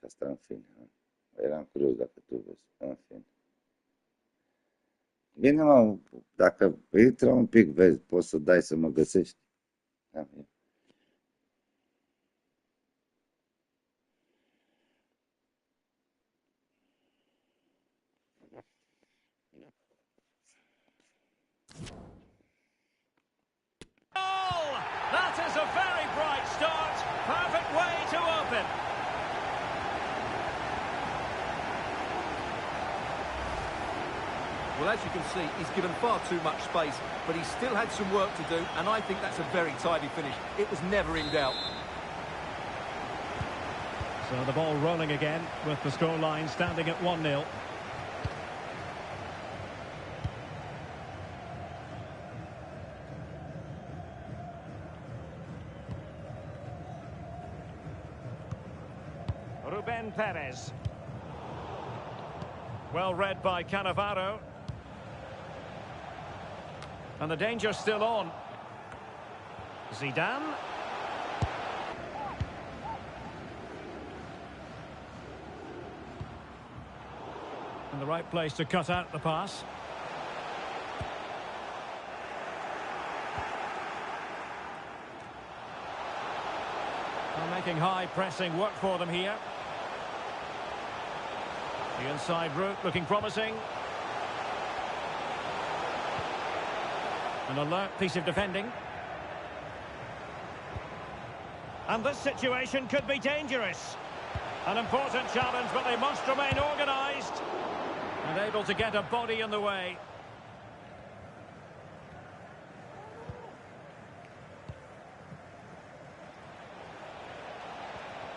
asta în fine. Eram curios dacă tu vezi. În fine. Bine, mă, dacă intră un pic, vezi, poți să dai să mă găsești. Da, That is a very bright start. Perfect way to open. Well, as you can see, he's given far too much space, but he still had some work to do, and I think that's a very tidy finish. It was never in doubt. So the ball rolling again with the scoreline standing at 1-0. Ruben Perez. Well read by Cannavaro. And the danger's still on. Zidane. In the right place to cut out the pass. They're making high pressing work for them here. The inside route looking promising. An alert piece of defending. And this situation could be dangerous. An important challenge, but they must remain organised. And able to get a body in the way.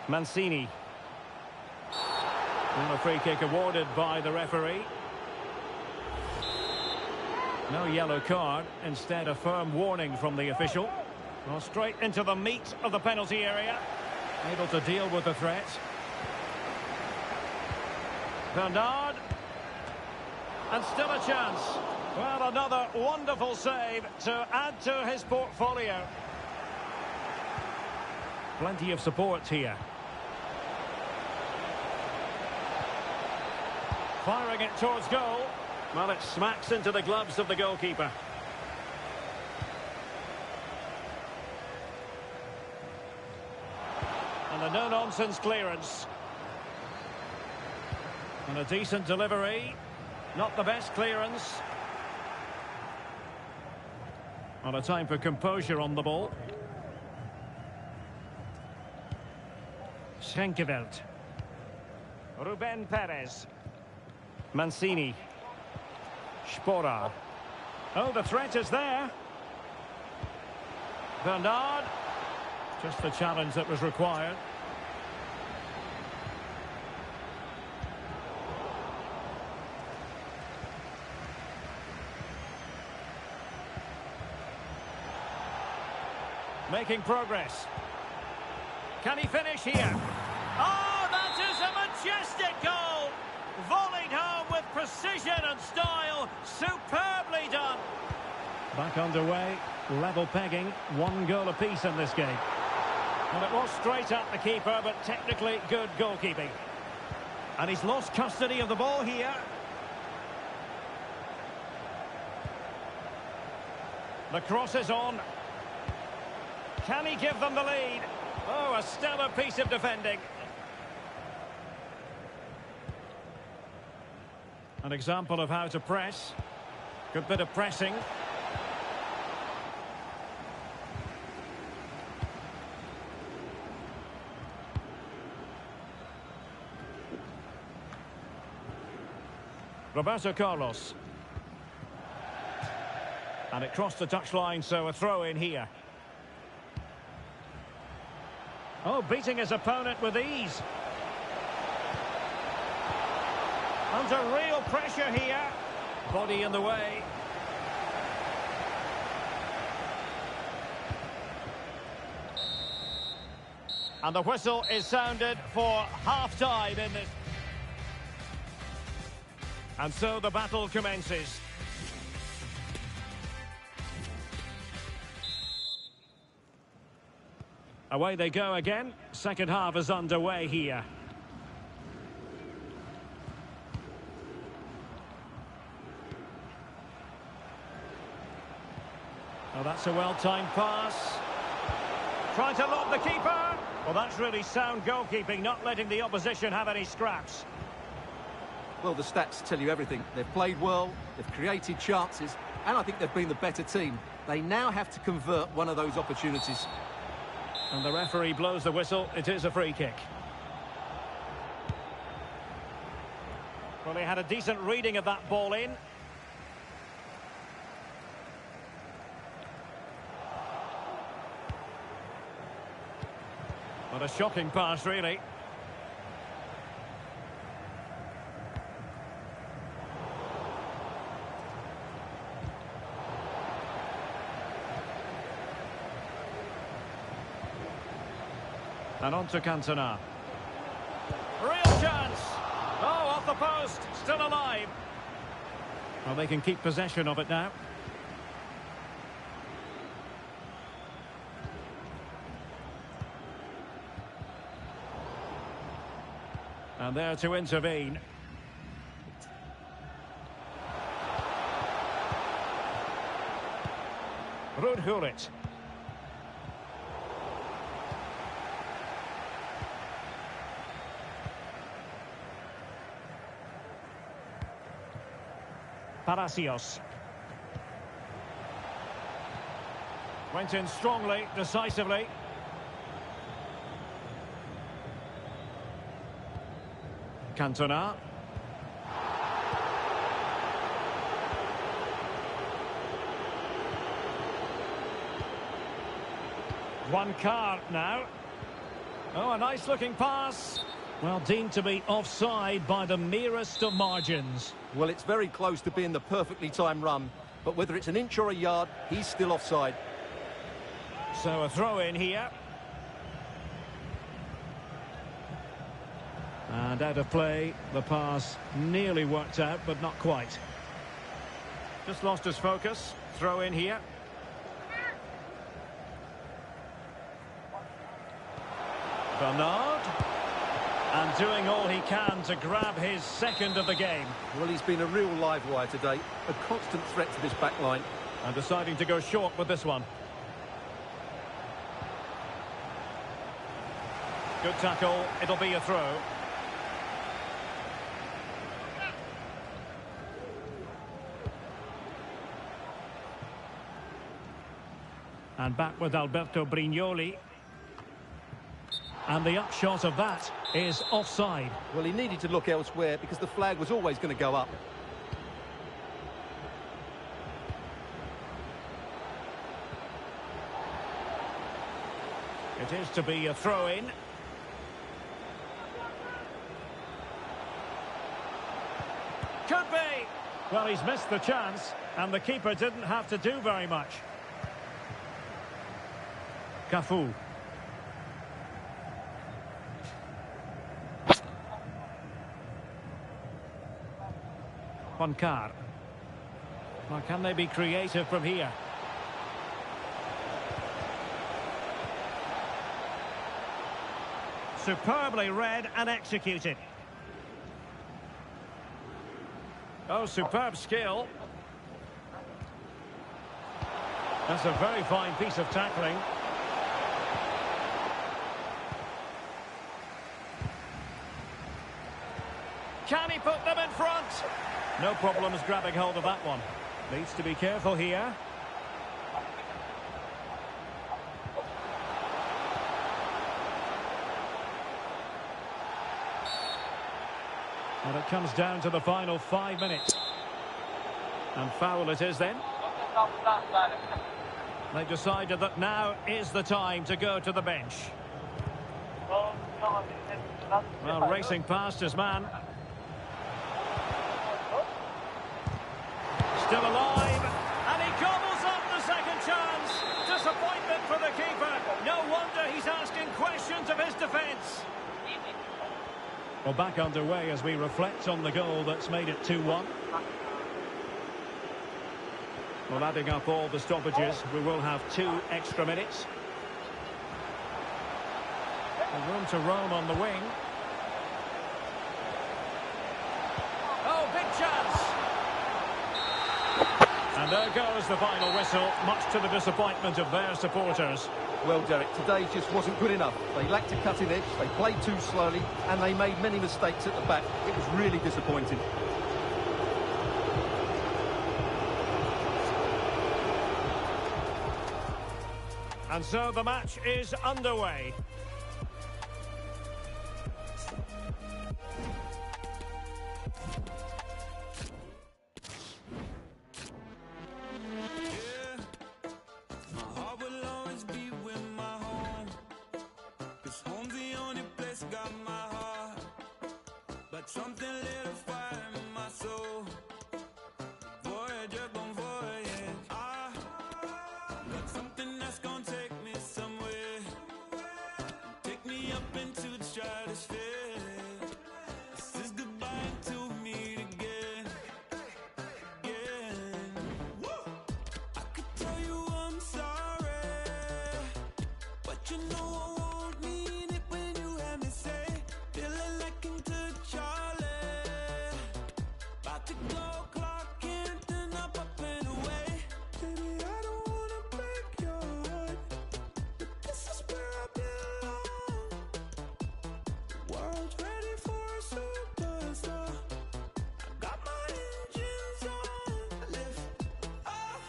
Mancini. And a free kick awarded by the referee. No yellow card, instead a firm warning from the official. Well, straight into the meat of the penalty area. Able to deal with the threat. Bernard. And still a chance. Well, another wonderful save to add to his portfolio. Plenty of support here. Firing it towards goal. Well, it smacks into the gloves of the goalkeeper. And a no-nonsense clearance. And a decent delivery. Not the best clearance. On a time for composure on the ball. Schenkeveld. Ruben Perez. Mancini. Sporar. Oh, the threat is there. Bernard. Just the challenge that was required. Making progress. Can he finish here? Oh, that is a majestic goal! Volleyed home with precision and style. Superbly done. Back underway. Level pegging. 1 goal apiece in this game. Well, it was straight at the keeper, but technically good goalkeeping. And he's lost custody of the ball here. The cross is on. Can he give them the lead? Oh, a stellar piece of defending. An example of how to press. Good bit of pressing. Roberto Carlos. And it crossed the touchline, so a throw in here. Oh, beating his opponent with ease. Under real pressure here. Body in the way. And the whistle is sounded for half-time in this. And so the battle commences. Away they go again. Second half is underway here. Oh, that's a well-timed pass. Trying to lob the keeper. Well, that's really sound goalkeeping, not letting the opposition have any scraps. Well, the stats tell you everything. They've played well, they've created chances, and I think they've been the better team. They now have to convert one of those opportunities. And the referee blows the whistle. It is a free kick. Well, he had a decent reading of that ball in. What a shocking pass, really. And on to Cantona. Real chance! Oh, off the post, still alive. Well, they can keep possession of it now. And there to intervene. Rudhurit. Palacios. Went in strongly, decisively. Cantona. One card now. Oh, a nice looking pass. Well, deemed to be offside by the merest of margins. Well, it's very close to being the perfectly timed run, but whether it's an inch or a yard, he's still offside. So a throw in here. And out of play, the pass nearly worked out, but not quite. Just lost his focus. Throw in here. Bernard. And doing all he can to grab his second of the game. Well, he's been a real live wire today, a constant threat to this back line. And deciding to go short with this one. Good tackle, it'll be a throw. And back with Alberto Brignoli. And the upshot of that is offside. Well, he needed to look elsewhere because the flag was always going to go up. It is to be a throw-in. Could be. Well, he's missed the chance, and the keeper didn't have to do very much. Cafu. Juancar. Well, can they be creative from here? Superbly read and executed. Oh, superb skill. That's a very fine piece of tackling. Can he put them in front? No problems grabbing hold of that one. Needs to be careful here. And it comes down to the final 5 minutes. And foul it is then. They've decided that now is the time to go to the bench. Well, racing past his man. Still alive, and he gobbles up the second chance. Disappointment for the keeper. No wonder he's asking questions of his defence. Well, back underway as we reflect on the goal that's made it 2-1. Well, adding up all the stoppages, we will have 2 extra minutes. And room to roam on the wing. Oh, big chance. And And there goes the final whistle, much to the disappointment of their supporters. Well, Derek, today just wasn't good enough. They lacked a cutting edge, they played too slowly, and they made many mistakes at the back. It was really disappointing. And so the match is underway. Something lit a fire in my soul. Voyager gone voyage. I got something that's gonna take me somewhere. Take me up into the stratosphere. This is goodbye until we meet again. Again. Woo! I could tell you I'm sorry, but you know I won't mean it when you have me say, feeling like into Charlie. About to go clock in, then up and away. Baby, I don't wanna break your heart, but this is where I belong. The world's ready for a superstar. I got my engines on. Lift off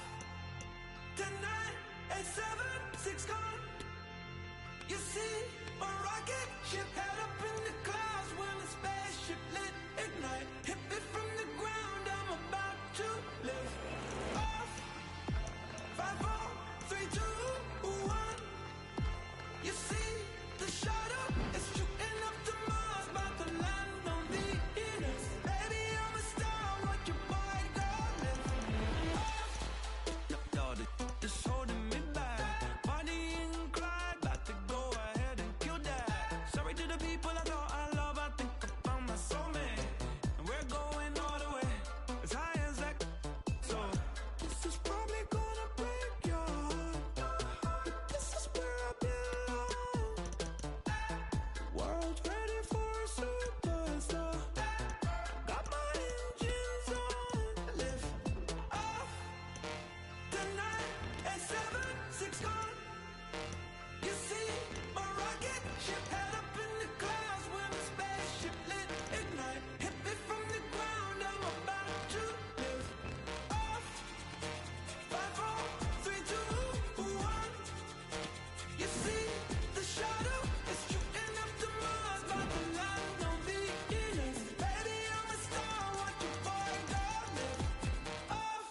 tonight at 7, 6 gone. You see my rocket ship head up in the clouds when the spaceship lit ignite. Hit me from the ground, I'm about to lift off. 5, 4, 3, 2, 1. You see the shuttle is shooting up to Mars, about to land on Venus. Baby, I'm a star, what your boy gon' lift off. No, this holding me back. Bonnie and Clyde, about to go ahead and kill that. Sorry to the people I thought I love, I think I found my soulmate. And we're going all the way, as high as that. So, this is probably gonna break your heart, but this is where I belong. The world's ready for a superstar. Got my engines on. Lift off tonight at 7, 6 gone. You see my rocket ship head up in the clouds when the spaceship lit ignite. Hit me from the ground, I'm about to lift off. 5, 4, 3, 2, 1. You see the shuttle is shooting up to Mars, about to land on Venus. Baby, I'm a star, what your boy gon' lift off.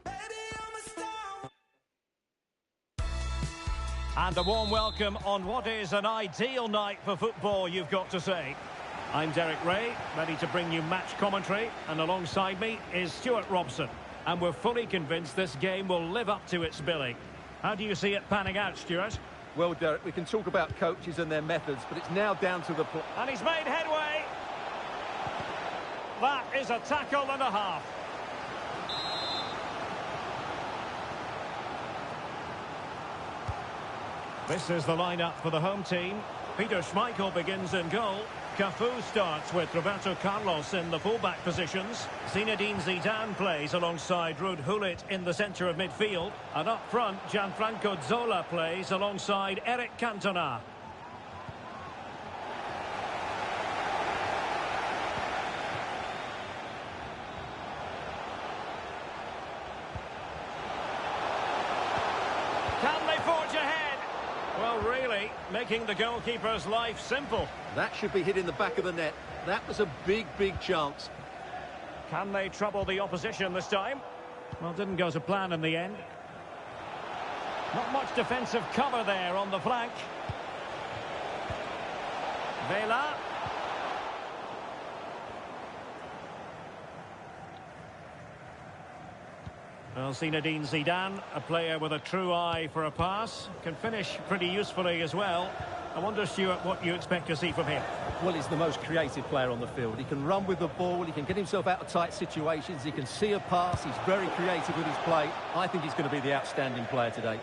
Baby, I'm a star. And a warm welcome on what is an ideal night for football, you've got to say. I'm Derek Ray, ready to bring you match commentary, and alongside me is Stuart Robson. And we're fully convinced this game will live up to its billing. How do you see it panning out, Stuart? Well, Derek, we can talk about coaches and their methods, but it's now down to the play. And he's made headway. That is a tackle and a half. This is the lineup for the home team. Peter Schmeichel begins in goal. Cafu starts with Roberto Carlos in the fullback positions. Zinedine Zidane plays alongside Ruud Gullit in the centre of midfield. And up front, Gianfranco Zola plays alongside Eric Cantona. Can they forge ahead? Well, really, making the goalkeeper's life simple. That should be hit in the back of the net. That was a big, big chance. Can they trouble the opposition this time? Well, didn't go to plan in the end. Not much defensive cover there on the flank. Vela. Well, Zinedine Zidane, a player with a true eye for a pass, can finish pretty usefully as well. I wonder, Stuart, what you expect to see from him. Well, he's the most creative player on the field. He can run with the ball, he can get himself out of tight situations, he can see a pass, he's very creative with his play. I think he's going to be the outstanding player today.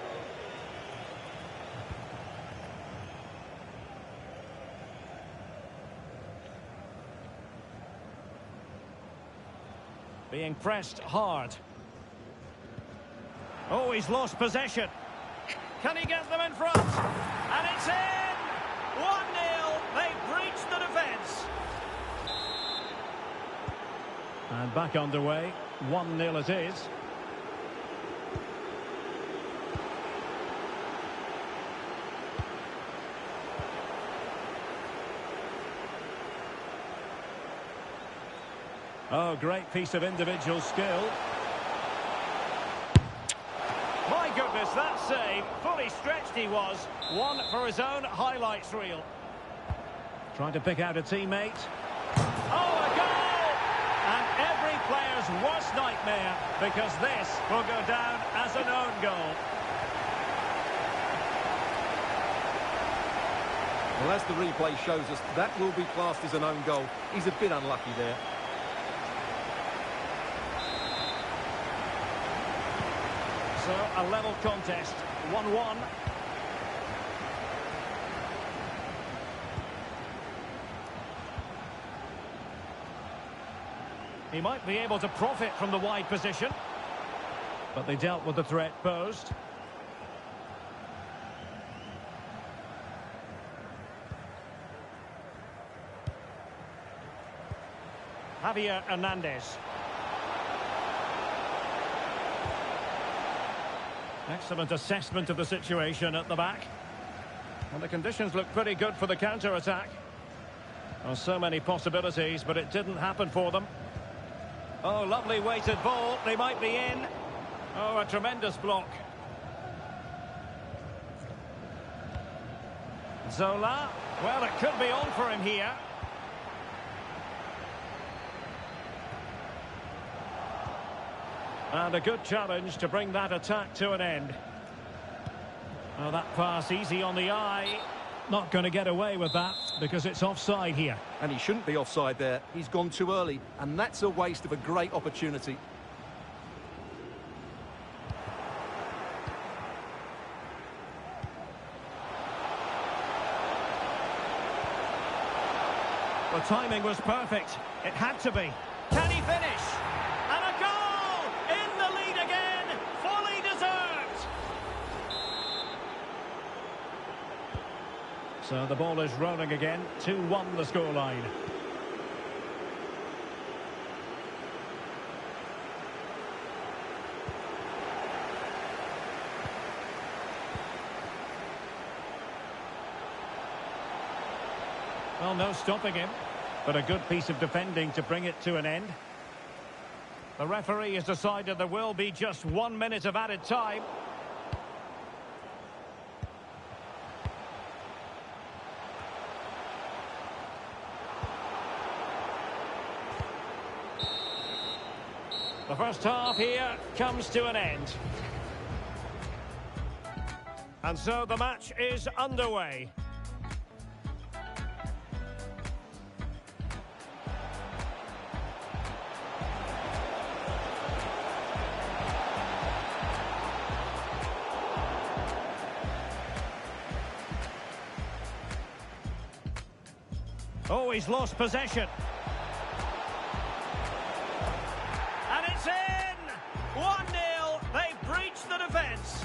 Being pressed hard. Oh, he's lost possession. Can he get them in front? And it's in! 1-0. They've breached the defence. And back underway. 1-0 it is. Oh, great piece of individual skill. My goodness, that save. Fully stretched he was. One for his own highlights reel. Trying to pick out a teammate. Oh, a goal! And every player's worst nightmare, because this will go down as an own goal. Well, as the replay shows us, that will be classed as an own goal. He's a bit unlucky there. So, a level contest, 1-1. He might be able to profit from the wide position, but they dealt with the threat posed. Javier Hernandez. Excellent assessment of the situation at the back. And the conditions look pretty good for the counter-attack. Well, so many possibilities, but it didn't happen for them. Oh, lovely weighted ball. They might be in. Oh, a tremendous block. Zola. Well, it could be on for him here. And a good challenge to bring that attack to an end. Oh, that pass easy on the eye. Not going to get away with that because it's offside here. And he shouldn't be offside there. He's gone too early, and that's a waste of a great opportunity. The timing was perfect. It had to be. Can he finish? And a goal! In the lead again! Fully deserved! So the ball is rolling again. 2-1 the scoreline. Well, no stopping him, but a good piece of defending to bring it to an end. The referee has decided there will be just 1 minute of added time. The first half here comes to an end. And so the match is underway. Oh, he's lost possession. And it's in! 1-0. They've breached the defence.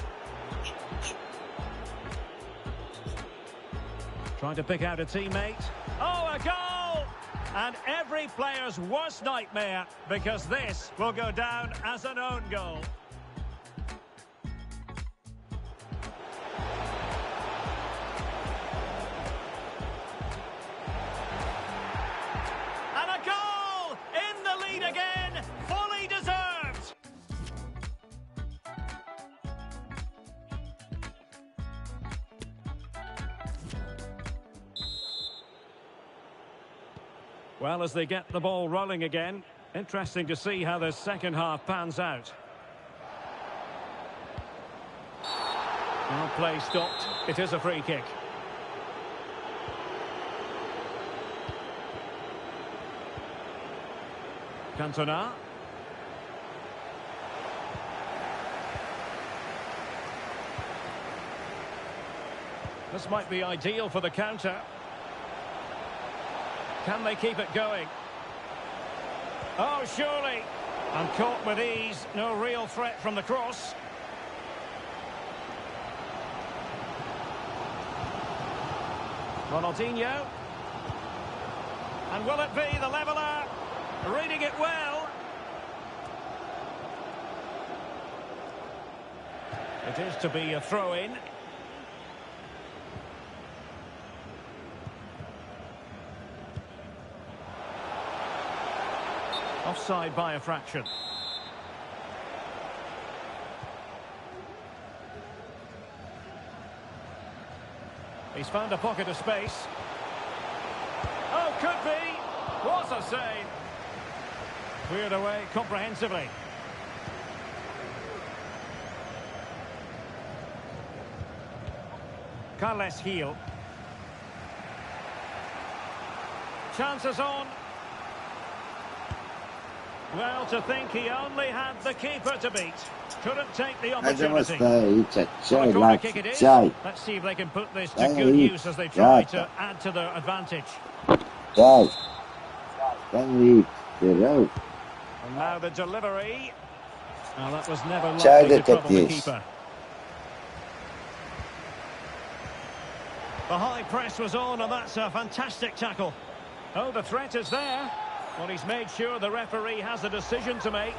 Trying to pick out a teammate. Oh, a goal! And every player's worst nightmare, because this will go down as an own goal. Again, fully deserved. Well, as they get the ball rolling again, interesting to see how the second half pans out. Well, play stopped. It is a free kick. Cantona. This might be ideal for the counter. Can they keep it going? Oh, surely. And caught with ease, no real threat from the cross. Ronaldinho. And will it be the leveller? Reading it well. It is to be a throw-in. Offside by a fraction. He's found a pocket of space. Oh, could be. What a save. Cleared away comprehensively. Carles Heel. Chances on. Well, to think he only had the keeper to beat. Couldn't take the Hajdemo opportunity. staje, Well, a čaj, corner kick it is. čaj, Let's see if they can put this to Daj, good Ić, use as they try to Jata. add to their advantage. čaj. Stani ići, terao. And now the delivery. Well, that was never Čaj likely da to trouble the katiš. keeper. The high press was on, and that's a fantastic tackle. Oh, the threat is there. Well, he's made sure the referee has a decision to make.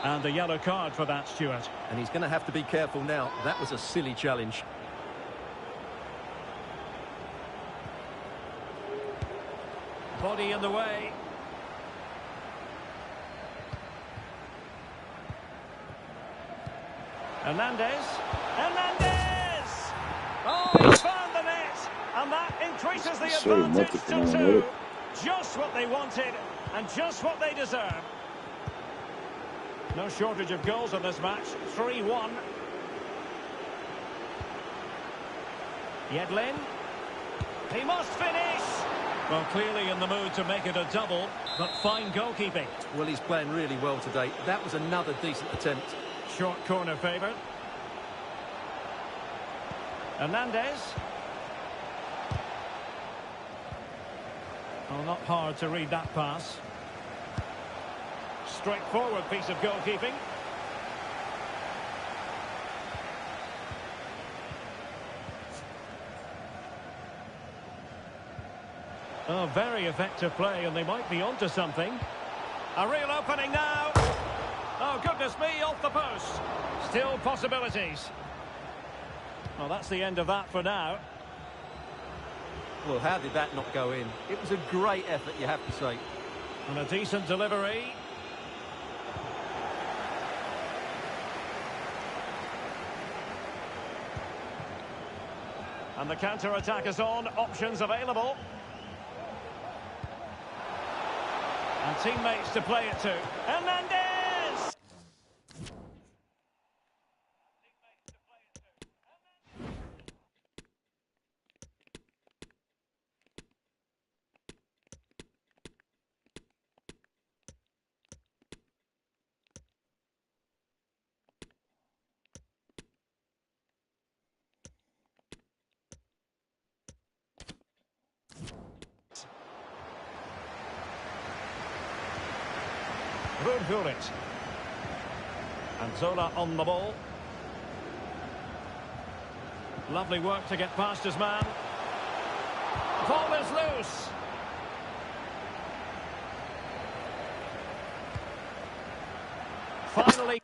And a yellow card for that, Stuart. And he's going to have to be careful now. That was a silly challenge. Body in the way. Hernandez. Hernandez! Oh, he's found the net. And that increases the Sorry, advantage Martin, to can I two. have it? Just what they wanted and just what they deserve. No shortage of goals in this match. 3-1. Yedlin. He must finish. Well, clearly in the mood to make it a double, but fine goalkeeping. Well, he's playing really well today. That was another decent attempt. Short corner favoured. Hernandez. Well, not hard to read that pass. Straightforward piece of goalkeeping. Oh, very effective play, and they might be onto something. A real opening now. Oh, goodness me, off the post. Still possibilities. Well, that's the end of that for now. Well, how did that not go in? It was a great effort, you have to say. And a decent delivery. And the counter-attack is on. Options available. And teammates to play it to. Hernandez! It. And Zola on the ball. Lovely work to get past his man. Ball is loose. Finally.